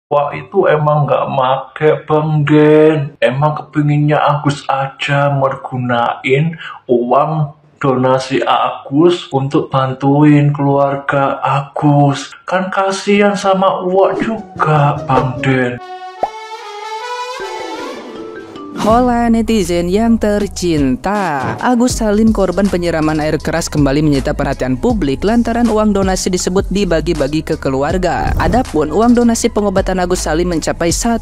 Wah itu emang nggak make Bang Den. Emang kepinginnya Agus aja mergunain uang donasi Agus untuk bantuin keluarga Agus. Kan kasihan sama Uwak juga Bang Den. Hola netizen yang tercinta, Agus Salim korban penyiraman air keras kembali menyita perhatian publik lantaran uang donasi disebut dibagi-bagi ke keluarga. Adapun uang donasi pengobatan Agus Salim mencapai 1,5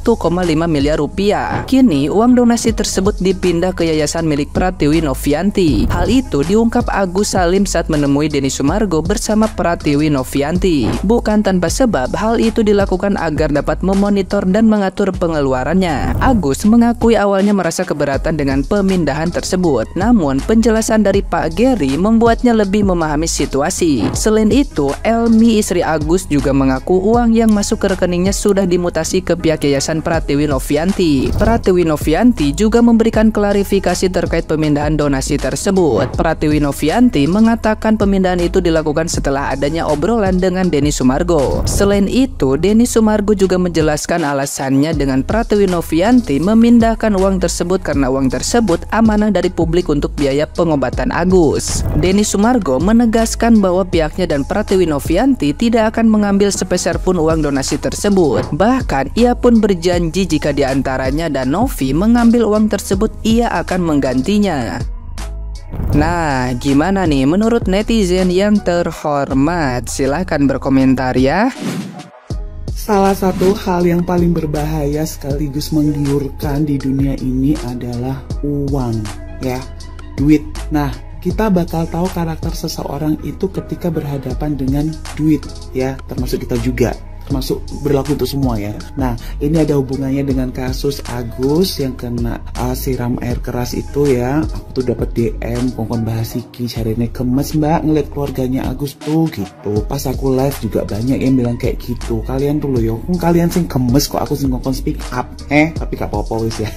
miliar rupiah. Kini uang donasi tersebut dipindah ke yayasan milik Pratiwi Novianti. Hal itu diungkap Agus Salim saat menemui Denny Sumargo bersama Pratiwi Novianti. Bukan tanpa sebab, hal itu dilakukan agar dapat memonitor dan mengatur pengeluarannya. Agus mengakui awalnya merasa keberatan dengan pemindahan tersebut, namun penjelasan dari Pak Gary membuatnya lebih memahami situasi. Selain itu, Elmi istri Agus juga mengaku uang yang masuk ke rekeningnya sudah dimutasi ke pihak yayasan Pratiwi Novianti. Pratiwi Novianti juga memberikan klarifikasi terkait pemindahan donasi tersebut. Pratiwi Novianti mengatakan pemindahan itu dilakukan setelah adanya obrolan dengan Denny Sumargo. Selain itu, Denny Sumargo juga menjelaskan alasannya dengan Pratiwi Novianti memindahkan uang tersebut karena uang tersebut amanah dari publik untuk biaya pengobatan Agus. Denny Sumargo menegaskan bahwa pihaknya dan Pratiwi Novianti tidak akan mengambil sepeser pun uang donasi tersebut. Bahkan ia pun berjanji jika diantaranya dan Novi mengambil uang tersebut, ia akan menggantinya. Nah, gimana nih menurut netizen yang terhormat? Silahkan berkomentar ya. Salah satu hal yang paling berbahaya sekaligus menggiurkan di dunia ini adalah uang, ya, duit. Nah, kita bakal tahu karakter seseorang itu ketika berhadapan dengan duit, ya, termasuk kita juga. Termasuk berlaku untuk semua ya. Nah, ini ada hubungannya dengan kasus Agus yang kena siram air keras itu ya. Aku tuh dapat DM kongkon bahas iki carine gemes mbak ngeliat keluarganya Agus tuh gitu. Pas aku live juga banyak yang bilang kayak gitu. Kalian tuh loh yo, kalian sing gemes kok aku sing kongkon speak up. Tapi gak apa-apa wis ya.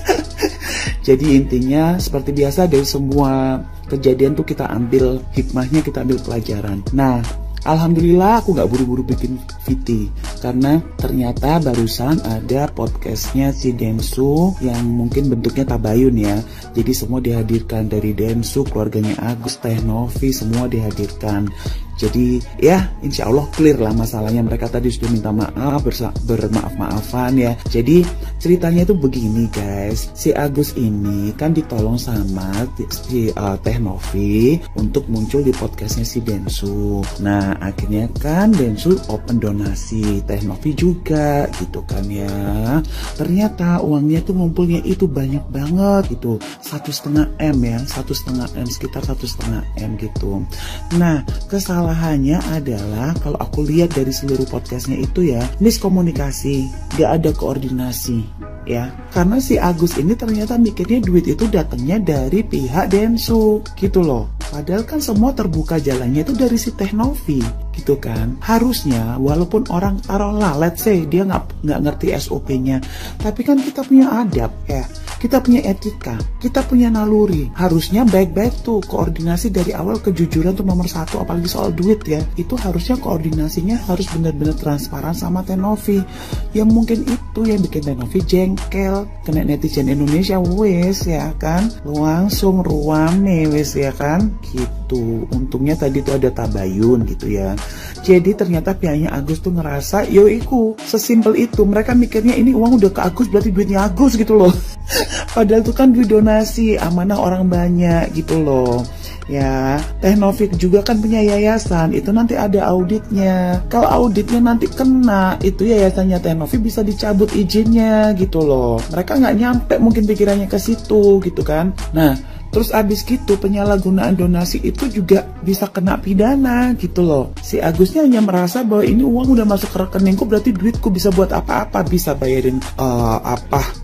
Jadi intinya seperti biasa dari semua kejadian tuh kita ambil hikmahnya, kita ambil pelajaran. Nah, alhamdulillah aku gak buru-buru bikin VT karena ternyata barusan ada podcastnya si Densu yang mungkin bentuknya tabayun ya. Jadi semua dihadirkan dari Densu, keluarganya Agus, Teh Novi, semua dihadirkan. Jadi ya insya Allah clear lah masalahnya. Mereka tadi sudah minta maaf, bermaaf-maafan ya. Jadi ceritanya itu begini guys. Si Agus ini kan ditolong sama si Teh Novi untuk muncul di podcastnya si Densu. Nah akhirnya kan Densu open donasi, Teh Novi juga gitu kan ya. Ternyata uangnya tuh ngumpulnya itu banyak banget gitu. 1,5 M ya, 1,5 M, sekitar 1,5 M gitu. Nah kesalahannya adalah kalau aku lihat dari seluruh podcastnya itu ya, miskomunikasi, gak ada koordinasi ya. Karena si Agus ini ternyata mikirnya duit itu datangnya dari pihak Densu gitu loh. Padahal kan semua terbuka jalannya itu dari si Teh Novi gitu kan. Harusnya walaupun orang taruhlah let's say dia nggak ngerti SOP-nya, tapi kan kita punya adab ya. Kita punya etika, kita punya naluri. Harusnya baik-baik tuh koordinasi dari awal. Kejujuran tuh nomor satu, apalagi soal duit ya. Itu harusnya koordinasinya harus benar-benar transparan sama Teh Novi. Ya mungkin itu yang bikin Teh Novi jengkel, kena netizen Indonesia wes ya kan. Langsung ruame wes ya kan. Gitu. Untungnya tadi tuh ada tabayun gitu ya. Jadi ternyata pihaknya Agus tuh ngerasa yo iku sesimpel itu. Mereka mikirnya ini uang udah ke Agus berarti duitnya Agus gitu loh. Padahal itu kan duit donasi, amanah orang banyak gitu loh. Ya, Teh Novi juga kan punya yayasan, itu nanti ada auditnya. Kalau auditnya nanti kena, itu yayasannya Teh Novi bisa dicabut izinnya gitu loh. Mereka nggak nyampe mungkin pikirannya ke situ gitu kan. Nah, terus abis gitu penyalahgunaan donasi itu juga bisa kena pidana gitu loh. Si Agusnya hanya merasa bahwa ini uang udah masuk ke rekeningku berarti duitku bisa buat apa-apa, bisa bayarin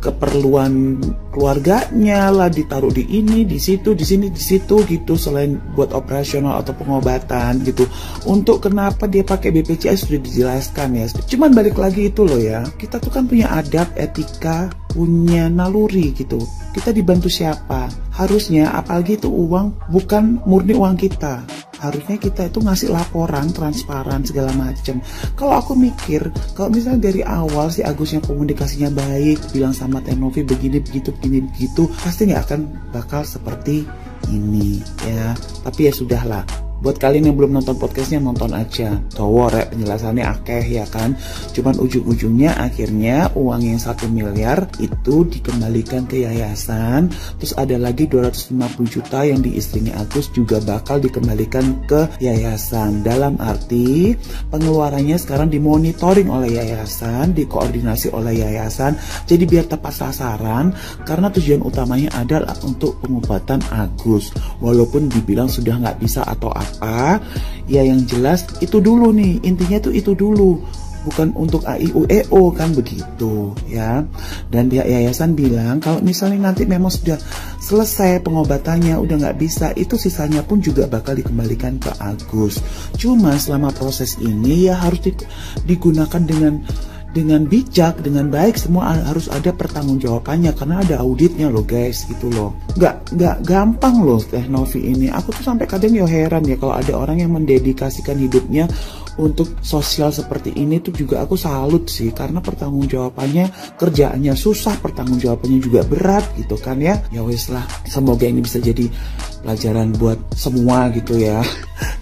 keperluan keluarganya lah, ditaruh di ini, di situ, di sini, di situ gitu, selain buat operasional atau pengobatan gitu. Untuk kenapa dia pakai BPJS sudah dijelaskan ya. Cuman balik lagi itu loh ya, kita tuh kan punya adab, etika, punya naluri gitu. Kita dibantu siapa? Harusnya apalagi itu uang bukan murni uang kita. harusnya kita itu ngasih laporan transparan segala macam. Kalau aku mikir, kalau misalnya dari awal si Agusnya komunikasinya baik, bilang sama Tenovi begini begitu, pasti nggak akan bakal seperti ini ya. Tapi ya sudahlah. Buat kalian yang belum nonton podcastnya, nonton aja. Towo rek penjelasannya akeh ya kan. Cuman ujung-ujungnya akhirnya uang yang 1 miliar itu dikembalikan ke yayasan. Terus ada lagi 250 juta yang di istrinya Agus juga bakal dikembalikan ke yayasan. Dalam arti pengeluarannya sekarang dimonitoring oleh yayasan, dikoordinasi oleh yayasan. Jadi biar tepat sasaran, karena tujuan utamanya adalah untuk pengobatan Agus. Walaupun dibilang sudah nggak bisa atau apa, ya yang jelas itu dulu nih, intinya tuh itu dulu, bukan untuk AIUEO kan begitu ya. Dan pihak yayasan bilang kalau misalnya nanti memang sudah selesai pengobatannya, udah nggak bisa, itu sisanya pun juga bakal dikembalikan ke Agus. Cuma selama proses ini ya harus digunakan dengan bijak, dengan baik, semua harus ada pertanggungjawabannya karena ada auditnya loh guys, gitu loh. Nggak gampang loh Tenovi ini. Aku tuh sampai kadang ya heran ya kalau ada orang yang mendedikasikan hidupnya untuk sosial seperti ini tuh juga aku salut sih, karena pertanggungjawabannya, kerjaannya susah, pertanggungjawabannya juga berat gitu kan ya. Ya wes lah, semoga ini bisa jadi pelajaran buat semua gitu ya.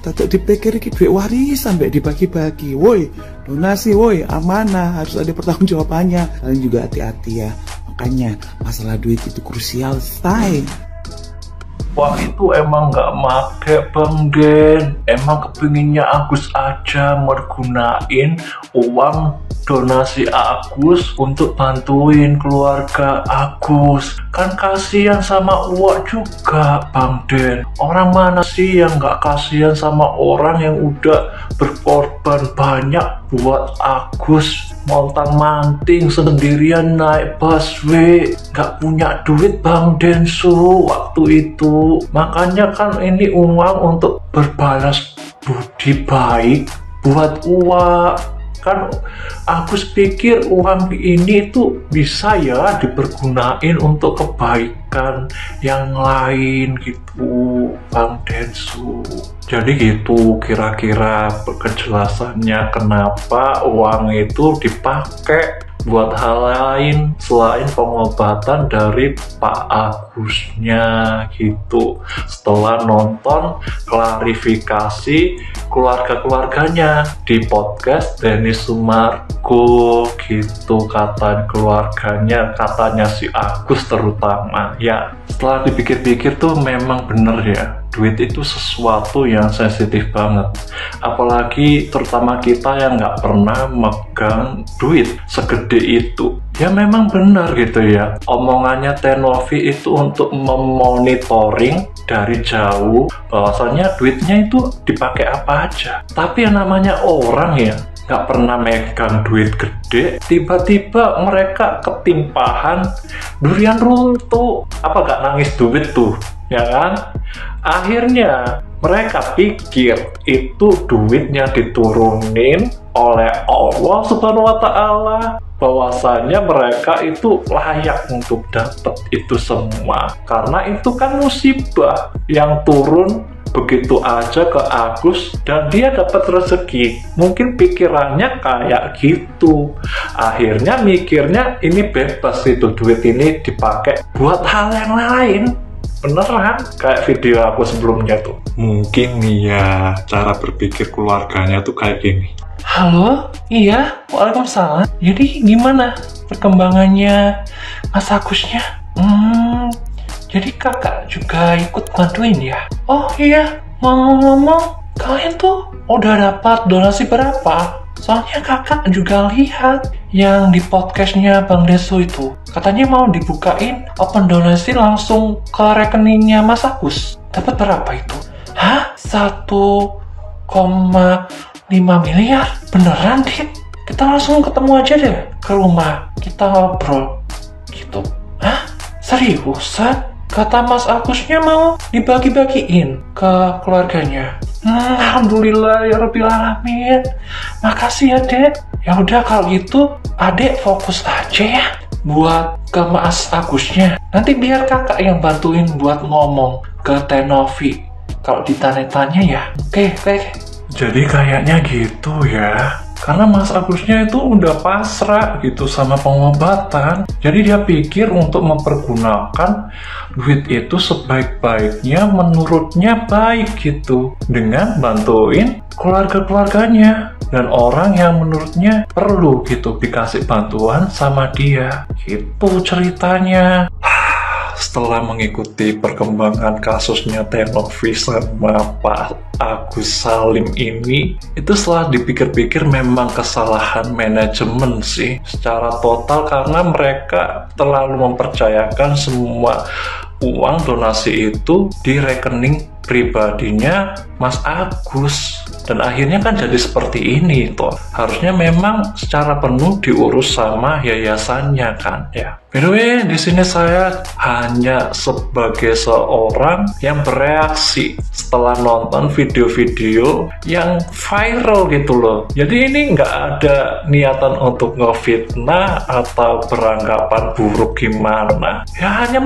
Tatuk dipikir duit waris sampai dibagi-bagi, woi donasi, woi amanah, harus ada pertanggungjawabannya. Kalian juga hati-hati ya, makanya masalah duit itu krusial, stay. Wah itu emang nggak make Bang Den, emang kepinginnya Agus aja mergunain uang donasi Agus untuk bantuin keluarga Agus. Kan kasihan sama Uwak juga Bang Den. Orang mana sih yang nggak kasihan sama orang yang udah berkorban banyak buat Agus, montang-manting sendirian naik busway, nggak punya duit Bang Densu waktu itu. Makanya kan ini uang untuk berbalas budi baik buat Uwak. Kan Agus pikir uang ini tuh bisa ya dipergunain untuk kebaikan yang lain gitu Bang Densu. Jadi gitu kira-kira kejelasannya kenapa uang itu dipakai buat hal lain selain pengobatan dari Pak Agusnya gitu. Setelah nonton klarifikasi keluarga-keluarganya di podcast Dennis Sumargo gitu, kata keluarganya, katanya si Agus terutama ya. Setelah dipikir-pikir tuh memang bener ya, duit itu sesuatu yang sensitif banget, apalagi terutama kita yang nggak pernah megang duit segede itu. Ya memang benar gitu ya, omongannya Tenovi itu untuk memonitoring dari jauh bahwasannya duitnya itu dipakai apa aja. Tapi yang namanya orang ya nggak pernah megang duit gede, tiba-tiba mereka ketimpahan durian runtuh, apa nggak nangis duit tuh ya kan. Akhirnya mereka pikir itu duitnya diturunin oleh Allah Subhanahu wa Ta'ala, bahwasanya mereka itu layak untuk dapat itu semua, karena itu kan musibah yang turun begitu aja ke Agus dan dia dapat rezeki. Mungkin pikirannya kayak gitu. Akhirnya mikirnya ini bebas, itu duit ini dipakai buat hal yang lain. Beneran kayak video aku sebelumnya tuh. Mungkin nih ya cara berpikir keluarganya tuh kayak gini. Halo, iya, waalaikumsalam. Jadi gimana perkembangannya Mas Agusnya? Jadi kakak juga ikut bantuin ya? Oh iya, ngomong-ngomong, kalian tuh udah dapat donasi berapa? Soalnya kakak juga lihat yang di podcastnya Bang Desu itu, katanya mau dibukain open donasi langsung ke rekeningnya Mas Agus. Dapat berapa itu? Hah? 1,5 miliar? Beneran, Dit? Kita langsung ketemu aja deh ke rumah, kita ngobrol gitu. Hah? Seriusan? Kata Mas Agusnya mau dibagi-bagiin ke keluarganya. Alhamdulillah ya Rabbil Alamin. Makasih ya Dek. Ya udah kalau gitu Adek fokus aja ya buat ke Mas Agusnya. Nanti biar kakak yang bantuin buat ngomong ke Tenovi Kalau ditanya-tanya ya, oke. Jadi kayaknya gitu ya. Karena Mas Agusnya itu udah pasrah gitu sama pengobatan. Jadi dia pikir untuk mempergunakan duit itu sebaik-baiknya menurutnya baik gitu. Dengan bantuin keluarga-keluarganya. Dan orang yang menurutnya perlu gitu dikasih bantuan sama dia. Gitu ceritanya. Setelah mengikuti perkembangan kasusnya Tenovi sama Pak Agus Salim ini, itu setelah dipikir-pikir memang kesalahan manajemen sih secara total, karena mereka terlalu mempercayakan semua uang donasi itu di rekening pribadinya Mas Agus, dan akhirnya kan jadi seperti ini toh. Harusnya memang secara penuh diurus sama yayasannya kan ya. By the way, di sini saya hanya sebagai seorang yang bereaksi setelah nonton video-video yang viral gitu loh. Jadi ini nggak ada niatan untuk ngefitnah atau beranggapan buruk gimana. Ya hanya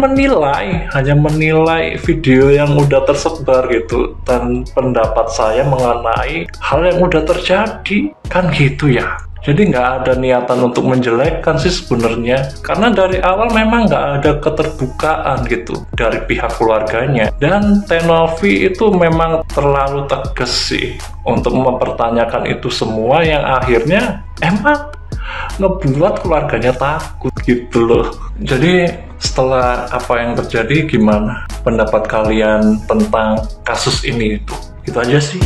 menilai video yang udah tersebar gitu, dan pendapat saya mengenai hal yang udah terjadi kan gitu ya. Jadi nggak ada niatan untuk menjelekkan sih sebenarnya, karena dari awal memang nggak ada keterbukaan gitu dari pihak keluarganya, dan Tenovi itu memang terlalu tegas sih untuk mempertanyakan itu semua, yang akhirnya emang ngebuat keluarganya takut gitu loh. Jadi setelah apa yang terjadi, gimana pendapat kalian tentang kasus ini? Itu aja sih.